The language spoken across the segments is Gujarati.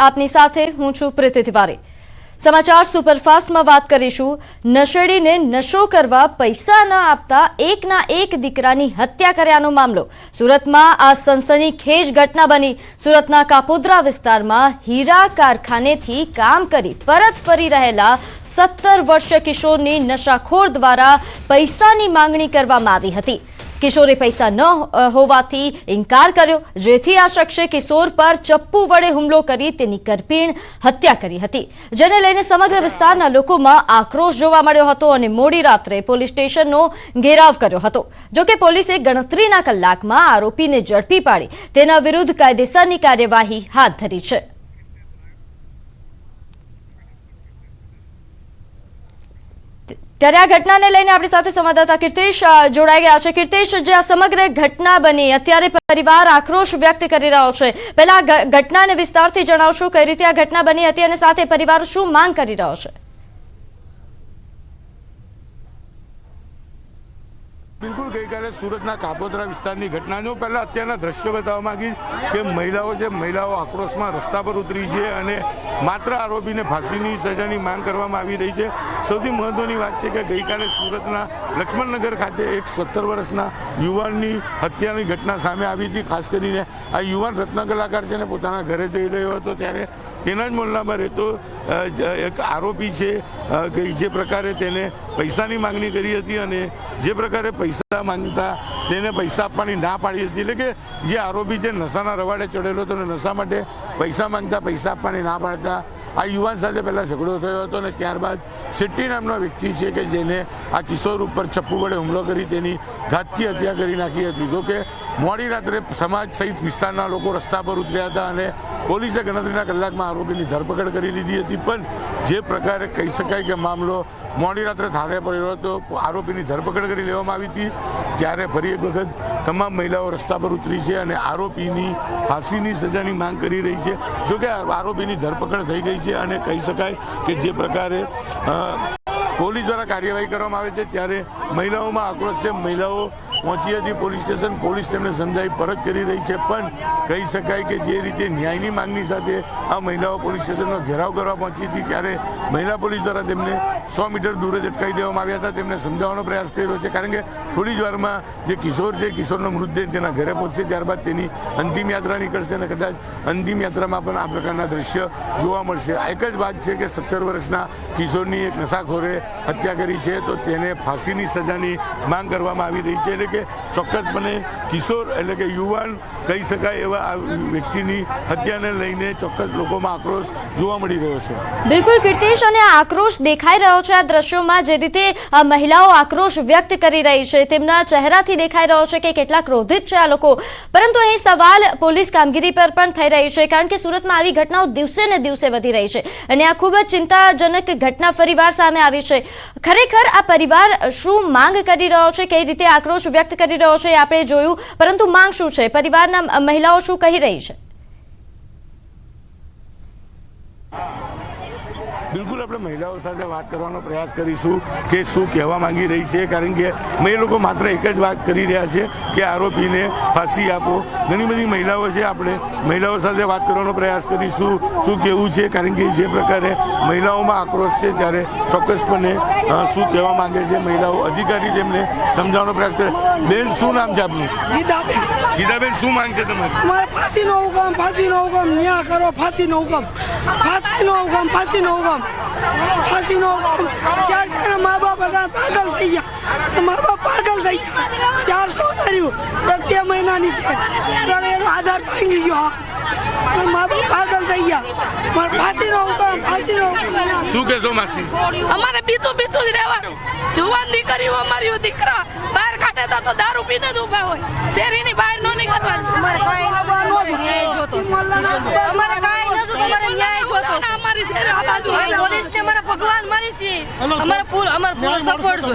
આપની સાથે હું છું પ્રીતિ તિવારી। સમાચાર સુપરફાસ્ટમાં વાત કરીશું। નશેડીને નશો કરવા પૈસા ન આપતા એકના એક દીકરાની હત્યા કર્યાનો મામલો। સુરતમાં આ સનસનીખેજ ઘટના બની। સુરતના કાપોદ્રા વિસ્તારમાં હીરા કારખાનેથી કામ કરી પરત ફરી રહેલા 17 વર્ષીય કિશોરની નશાખોર દ્વારા પૈસાની માંગણી કરવામાં આવી હતી। કિશોરે પૈસા ન હોવાથી ઇનકાર કર્યો, જેથી આ શખ્સે કિશોર પર ચપ્પુ વડે હુમલો કરી તેની કરપીણ હત્યા કરી હતી, જેને લઈને સમગ્ર વિસ્તારના લોકોમાં આક્રોશ જોવા મળ્યો હતો અને મોડી રાત્રે પોલીસ સ્ટેશનનો ઘેરાવ કર્યો હતો। જોકે પોલીસે ગણતરીના કલાકમાં આરોપીને ઝડપી પાડી તેના વિરુદ્ધ કાયદેસરની કાર્યવાહી હાથ ધરી છે। ત્યારે આ ઘટનાને લઈને આપણી સાથે સંવાદદાતા કીર્તિશ જોડાઈ ગયા છે। કીર્તિશ, જે આ સમગ્ર ઘટના બની, અત્યારે પરિવાર આક્રોશ વ્યક્ત કરી રહ્યો છે। પહેલા ઘટનાને વિસ્તારથી જણાવશો, કઈ રીતે આ ઘટના બની હતી અને સાથે પરિવાર શું માંગ કરી રહ્યો છે? બિલકુલ, ગઈકાલે સુરતના કાપોદ્રા વિસ્તારની ઘટનાનો પહેલા અત્યારના દ્રશ્યો બતાવવા માંગી કે મહિલાઓ આક્રોશમાં રસ્તા પર ઉતરી છે અને માત્ર આરોપીને ફાંસીની સજાની માંગ કરવામાં આવી રહી છે। સૌથી મહત્વની વાત છે કે ગઈકાલે સુરતના લક્ષ્મણનગર ખાતે એક 17 વર્ષના યુવાનની હત્યાની ઘટના સામે આવી હતી। ખાસ કરીને આ યુવાન રત્ન કલાકાર છે ને પોતાના ઘરે જઈ રહ્યો હતો, ત્યારે તેના જ મોહલ્લામાં રહેતો એક આરોપી છે કે જે પ્રકારે તેને પૈસાની માંગણી કરી હતી અને જે પ્રકારે પૈસા માંગતા તેને પૈસા આપવાની ના પાડી હતી। એટલે કે જે આરોપી છે નશાના રવાડે ચડેલો હતો અને નશા માટે પૈસા માંગતા પૈસા આપવાની ના પાડતા આ યુવાન સાથે પહેલા ઝઘડો થયો હતો અને ત્યારબાદ શેટ્ટી નામનો વ્યક્તિ છે કે જેને આ કિશોર ઉપર ચપ્પુ વડે હુમલો કરી તેની ઘાતકી હત્યા કરી નાખી હતી। જોકે મોડી રાત્રે સમાજ સહિત વિસ્તારના લોકો રસ્તા પર ઉતર્યા હતા અને પોલીસે ગણતરીના કલાકમાં આરોપીની ધરપકડ કરી લીધી હતી। પણ જે પ્રકારે કહી શકાય કે મામલો મોડી રાત્રે થાળે પડ્યો હતો, આરોપીની ધરપકડ કરી લેવામાં આવી હતી, ત્યારે ફરી એક વખત તમામ મહિલાઓ રસ્તા પર ઉતરી છે અને આરોપીની ફાંસીની સજાની માંગ કરી રહી છે। જોકે આરોપીની ધરપકડ થઈ ગઈ છે અને કહી શકાય કે જે પ્રકારે પોલીસ દ્વારા કાર્યવાહી કરવામાં આવે છે ત્યારે મહિલાઓમાં આક્રોશ છે। મહિલાઓ પહોંચી હતી પોલીસ સ્ટેશન, પોલીસ તેમને સમજાવી પરત કરી રહી છે, પણ કહી શકાય કે જે રીતે ન્યાયની માંગણી સાથે આ મહિલાઓ પોલીસ સ્ટેશનનો ઘેરાવ કરવા પહોંચી હતી ત્યારે મહિલા પોલીસ દ્વારા તેમને 100 મીટર દૂર જ અટકાવી દેવામાં આવ્યા હતા। તેમને સમજાવવાનો પ્રયાસ કર્યો છે, કારણ કે થોડી જ વારમાં જે કિશોર છે, કિશોરનો મૃતદેહ તેના ઘરે પહોંચશે, ત્યારબાદ તેની અંતિમ યાત્રા નીકળશે અને કદાચ અંતિમ યાત્રામાં પણ આ પ્રકારના દ્રશ્ય જોવા મળશે। એક જ વાત છે કે 17 વર્ષના કિશોરની એક નશાખોરે હત્યા કરી છે, તો તેને ફાંસીની સજાની માંગ કરવામાં આવી રહી છે। એટલે કે ચોક્કસપણે કિશોર એટલે કે યુવાન કહી શકાય એવા આ વ્યક્તિની હત્યાને લઈને ચોક્કસ લોકોમાં આક્રોશ જોવા મળી રહ્યો છે। બિલકુલ કીર્તિશ, અને આક્રોશ દેખાઈ રહ્યો છે આ દ્રશ્યોમાં, જે રીતે મહિલાઓ આક્રોશ વ્યક્ત કરી રહી છે, તેમના ચહેરાથી દેખાઈ રહ્યો છે કે કેટલા ક્રોધિત છે આ લોકો। પરંતુ અહીં સવાલ પોલીસ કામગીરી પર પણ થઈ રહી છે, કારણ કે સુરતમાં આવી ઘટનાઓ દિવસે ને દિવસે વધી રહી છે અને આ ખૂબ જ ચિંતાજનક ઘટના ફરીવાર સામે આવી છે। ખરેખર આ પરિવાર શું માંગ કરી રહ્યો છે, કઈ રીતે આક્રોશ વ્યક્ત કરી રહ્યો છે એ આપણે જોયું, પરંતુ માંગ શું છે, પરિવારના મહિલાઓ શું કહી રહી છે? બિલકુલ, આપણે મહિલાઓ સાથે વાત કરવાનો પ્રયાસ કરીશું કે શું કહેવા માંગી રહી છે, કારણ કે એ લોકો માત્ર એક જ વાત કરી રહ્યા છે કે આરોપીને ફાંસી આપો। ઘણી બધી મહિલાઓ છે, આપણે મહિલાઓ સાથે વાત કરવાનો પ્રયાસ કરીશું શું કહેવું છે, કારણ કે જે પ્રકારે મહિલાઓમાં આક્રોશ છે ત્યારે ચોક્કસપણે શું કહેવા માંગે છે મહિલાઓ। અધિકારી તેમને સમજાવવાનો પ્રયાસ કરે। બેન, શું નામ છે આપનું? ગીતાબેન, શું માંગ છે તમારી? ફાંસીનો હુકમ ન્યાય કરો, ફાંસીનો હુકમ, ફાંસીનો હુકમ। ચાર મા બાપ પાગલ થઈ ગયા, 400 કર્યું, 2 મહિનાની છે, આધાર ભાંગી ગયો, મા બાપ પાગલ થઈ ગયા। ફાંસીનો હુકમ। શું કહેશો માસી? અમારે બીતું જ રહેવાનું। જુવાન દીકરીઓ અમારી દીકરા બહાર કાઢે તો દારૂ પીને જ ઉભા હોય, શેરીની બહાર ન નીકળવાનું। અમારે કાંઈ ન્યાય જોતો, પોલીસને અમારા ભગવાન મારી છે, અમારા પૂરો સપોર્ટ છે।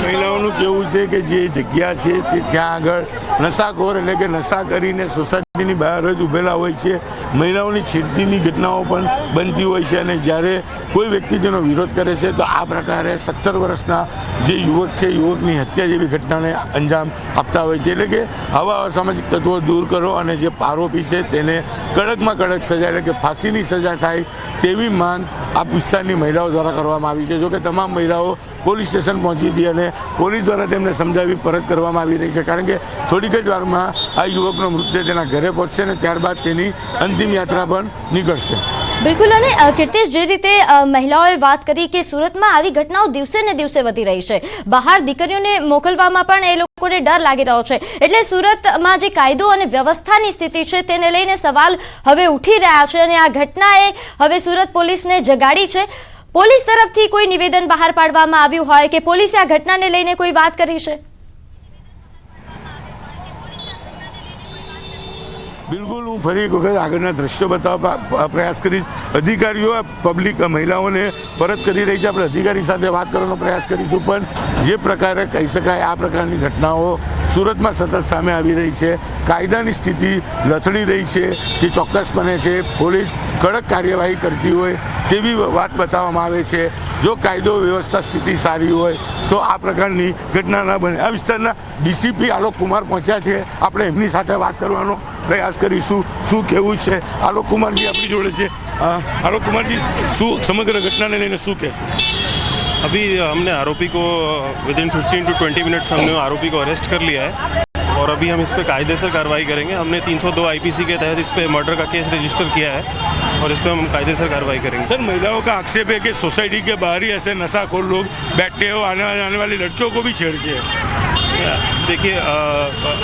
મહિલાઓનું કેવું છે કે જે જગ્યા છે તે ત્યાં આગળ નશાખોર એટલે કે નશા કરીને સોસાયટી ની બહાર જ ઊભેલા હોય છે, મહિલાઓની છેડતીની ઘટનાઓ પણ બનતી હોય છે અને જ્યારે કોઈ વ્યક્તિ તેનો વિરોધ કરે છે તો આ પ્રકારે 17 વર્ષના જે યુવક છે, યુવકની હત્યા જેવી ઘટનાને અંજામ આપતા હોય છે. એટલે કે આવા અસામાજિક તત્વો દૂર કરો અને જે આરોપી છે તેને કડકમાં કડક સજા એટલે કે ફાંસીની સજા થાય તેવી માંગ આ વિસ્તારની મહિલાઓ દ્વારા કરવામાં આવી છે. જોકે તમામ મહિલાઓ પોલીસ સ્ટેશન પહોંચી હતી અને પોલીસ દ્વારા તેમને સમજાવી પરત કરવામાં આવી રહી છે, કારણ કે થોડીક જ વારમાં આ યુવકનો મૃતદેહ તેના ઘરે પહોંચશે અને ત્યારબાદ તેની અંતિમ યાત્રા પણ નીકળશે. બિલકુલ. અને કીર્તિશ, જે રીતે મહિલાઓએ વાત કરી કે સુરતમાં આવી ઘટનાઓ દિવસે ને દિવસે વધી રહી છે, બહાર દીકરીઓને મોકલવામાં પણ એ લોકોને ડર લાગી રહ્યો છે, એટલે સુરતમાં જે કાયદો અને વ્યવસ્થાની સ્થિતિ છે તેને લઈને સવાલ હવે ઉઠી રહ્યા છે અને આ ઘટનાએ હવે સુરત પોલીસને જગાડી છે. પોલીસ તરફથી કોઈ નિવેદન બહાર પાડવામાં આવ્યું હોય કે પોલીસે આ ઘટનાને લઈને કોઈ વાત કરી છે? બિલકુલ, હું ફરી એક વખત આગળના દ્રશ્યો બતાવવા પ્રયાસ કરીશ. અધિકારીઓ પબ્લિક મહિલાઓને પરત કરી રહી છે. આપણે અધિકારી સાથે વાત કરવાનો પ્રયાસ કરીશું, પણ જે પ્રકારે કહી શકાય આ પ્રકારની ઘટનાઓ સુરતમાં સતત સામે આવી રહી છે, કાયદાની સ્થિતિ લથડી રહી છે, જે ચોક્કસપણે છે પોલીસ કડક કાર્યવાહી કરતી હોય તેવી વાત બતાવવામાં આવે છે. જો કાયદો વ્યવસ્થા સ્થિતિ સારી હોય તો આ પ્રકારની ઘટના ન બને. આ વિસ્તારના ડીસીપી આલોક કુમાર પહોંચ્યા છે, આપણે એમની સાથે વાત કરવાનો પ્રયાસ કરીશું. શું કહેવું છે? આલોક કુમારજી આપણી જોડે છે. આલોક કુમારજી, શું સમગ્ર ઘટનાને લઈને શું કહેશો? अभी हमने आरोपी को विदिन 15 to 20 मिनट्स हमने आरोपी को अरेस्ट कर लिया है और अभी हम इस पे कायदेसर कार्रवाई करेंगे. हमने 302 आईपीसी के तहत इस पे मर्डर का केस रजिस्टर किया है और इस पे हम कायदेसर कार्रवाई करेंगे. सर, महिलाओं का आक्षेप है कि सोसाइटी के बाहर ही ऐसे नशाखोर लोग बैठते हो, आने वाली लड़कियों को भी छेड़ते हैं. देखिए,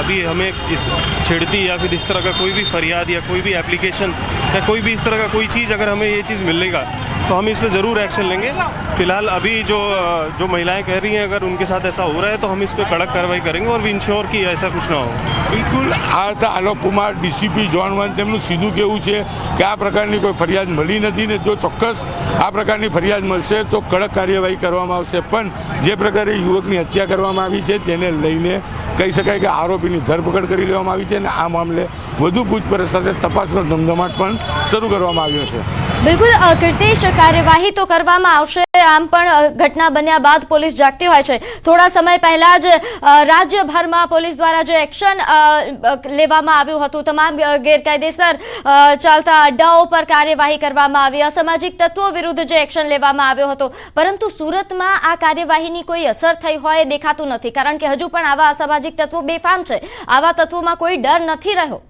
अभी हमें इस छेड़ती या फिर इस तरह का कोई भी फरियाद या कोई भी एप्लीकेशन या कोई भी इस तरह का कोई चीज़ अगर हमें ये चीज़ मिलेगा तो हम इस पर ज़रूर एक्शन लेंगे. फिलहाल अभी जो महिलाएं कह रही हैं अगर उनके साथ ऐसा हो रहा है तो हम इस पर कड़क कार्रवाई करेंगे और वी इंश्योर कि ऐसा कुछ ना हो. બિલકુલ, આ હતા આલોક કુમાર, ડીસીપી ઝોન 1. તેમનું સીધું કહેવું છે કે આ પ્રકારની કોઈ ફરિયાદ મળી નથી ને જો ચોક્કસ આ પ્રકારની ફરિયાદ મળશે તો કડક કાર્યવાહી કરવામાં આવશે. પણ જે પ્રકારે યુવકની હત્યા કરવામાં આવી છે તેને લઈને કહી શકાય કે આરોપીની ધરપકડ કરી લેવામાં આવી છે અને આ મામલે વધુ પૂછપરછ સાથે તપાસનો ધમધમાટ પણ શરૂ કરવામાં આવ્યો છે. બિલકુલ કીર્તિશ, કાર્યવાહી તો કરવામાં આવશે. આમ પણ ઘટના બન્યા બાદ પોલીસ જાગતી હોય છે. થોડા સમય પહેલા જ રાજ્યભરમાં પોલીસ દ્વારા જે એક્શન લેવામાં આવ્યું હતું, તમામ ગેરકાયદેસર ચાલતા અડ્ડાઓ પર કાર્યવાહી કરવામાં આવી, અસામાજિક તત્વો વિરુદ્ધ જે એક્શન લેવામાં આવ્યો હતો, પરંતુ સુરતમાં આ કાર્યવાહીની કોઈ અસર થઈ હોય દેખાતું નથી, કારણ કે હજુ પણ આવા અસામાજિક તત્વો બેફામ છે. આવા તત્વોમાં કોઈ ડર નથી રહ્યો.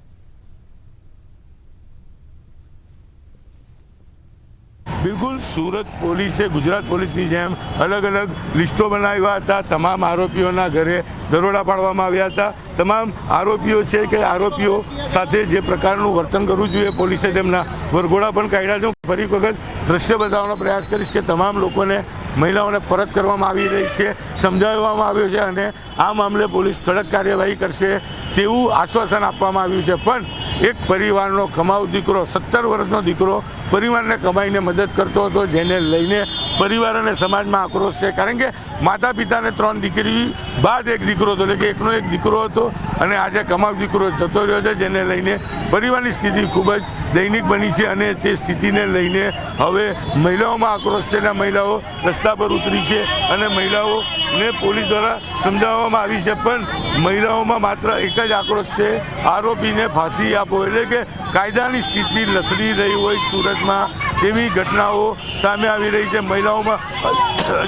બિલકુલ, સુરત પોલીસે ગુજરાત પોલીસની જેમ અલગ અલગ લિસ્ટો બનાવ્યા હતા. તમામ આરોપીઓના ઘરે દરોડા પાડવામાં આવ્યા હતા. તમામ આરોપીઓ છે કે આરોપીઓ સાથે જે પ્રકારનું વર્તન કરવું જોઈએ પોલીસે તેમના વરઘોડા પણ કાઢ્યા છે. ફરી એક વખત દ્રશ્ય બતાવવાનો પ્રયાસ કરીશ કે તમામ લોકોને, મહિલાઓને પરત કરવામાં આવી રહી છે, સમજાવવામાં આવ્યો છે અને આ મામલે પોલીસ કડક કાર્યવાહી કરશે તેવું આશ્વાસન આપવામાં આવ્યું છે. પણ એક પરિવારનો કમાઉ દીકરો, 17 વર્ષનો દીકરો પરિવારને કમાઈને મદદ કરતો હતો, જેને લઈને પરિવાર અને સમાજમાં આક્રોશ છે. કારણ કે માતા પિતાને 3 દીકરી બાદ એક દીકરો હતો, એટલે કે એકનો એક દીકરો હતો અને આજે કમાઉ દીકરો જતો રહ્યો છે, જેને લઈને પરિવારની સ્થિતિ ખૂબ જ દયનીય બની છે અને તે સ્થિતિને લઈને હવે મહિલાઓમાં આક્રોશ છે અને મહિલાઓ રસ્તા પર ઉતરી છે અને મહિલાઓને પોલીસ દ્વારા સમજાવવામાં આવી છે. પણ મહિલાઓમાં માત્ર એક જ આક્રોશ છે, આરોપીને ફાંસી આપો. એટલે કે કાયદાની સ્થિતિ લથડી રહી હોય સુરતમાં તેવી ઘટનાઓ સામે આવી રહી છે. મહિલાઓમાં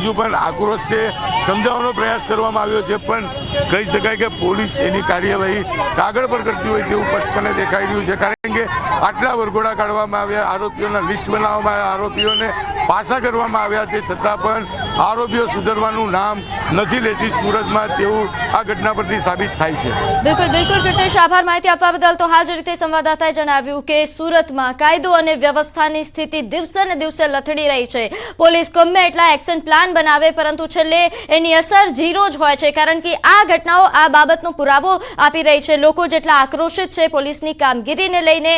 હજુ પણ આક્રોશ છે, સમજાવવાનો પ્રયાસ કરવામાં આવ્યો છે, પણ કહી શકાય કે પોલીસ એની કાર્યવાહી કાગળ પર કરતી હોય તેવું સ્પષ્ટપણે દેખાઈ રહ્યું છે. કારણ કે આટલા વરઘોડા કાઢવામાં આવ્યા, આરોપીઓના લિસ્ટ બનાવવામાં આવ્યા, આરોપીઓને પાછા કરવામાં આવ્યા, તે છતાં પણ આરોપીઓ સુધરવાનું નામ નથી લેતી સુરતમાં, તેવું આ ઘટના પરથી સાબિત થાય છે. બિલકુલ બિલકુલ કીર્તિશ, આભાર માહિતી આપવા બદલ. તો હાલ જ રીતે સંવાદદાતાએ જણાવ્યું કે સુરતમાં કાયદો અને વ્યવસ્થાની સ્થિતિ દિવસે ને દિવસે લથડી રહી છે. પોલીસ ગમે એટલા એક્શન પ્લાન બનાવે પરંતુ છેલ્લે એની અસર ઝીરો જ હોય છે, કારણ કે આ ઘટનાઓ આ બાબતનો પુરાવો આપી રહી છે. લોકો જેટલા આક્રોશિત છે પોલીસની કામગીરીને લઈને,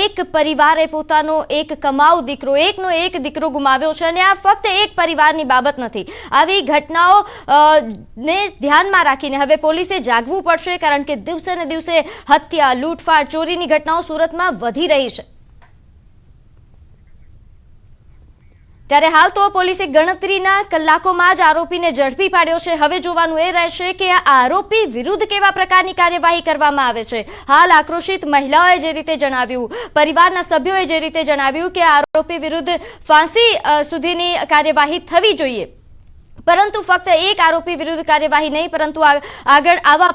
એક પરિવારે પોતાનો એક કમાઉ દીકરો, એકનો એક દીકરો ગુમાવ્યો છે અને આ ફક્ત એક પરિવારની પ્રકારની બાબત નથી. આવી ઘટનાઓ ને ધ્યાનમાં રાખીને હવે પોલીસે જાગવું પડશે, કારણ કે દિવસે ને દિવસે હત્યા, લૂંટફાટ, ચોરીની ઘટનાઓ સુરતમાં વધી રહી છે. ત્યારે હાલ તો પોલીસે ગણતરીના કલાકોમાં જ આરોપીને ઝડપી પાડ્યો છે. હવે જોવાનું એ રહેશે કે આ આરોપી વિરુદ્ધ કેવા પ્રકારની કાર્યવાહી કરવામાં આવે છે. હાલ આક્રોશિત મહિલાઓએ જે રીતે જણાવ્યું, પરિવારના સભ્યોએ જે રીતે જણાવ્યું કે આરોપી વિરુદ્ધ ફાંસી સુધીની કાર્યવાહી થવી જોઈએ, પરંતુ ફક્ત એક આરોપી વિરુદ્ધ કાર્યવાહી નહીં, પરંતુ આગળ આવા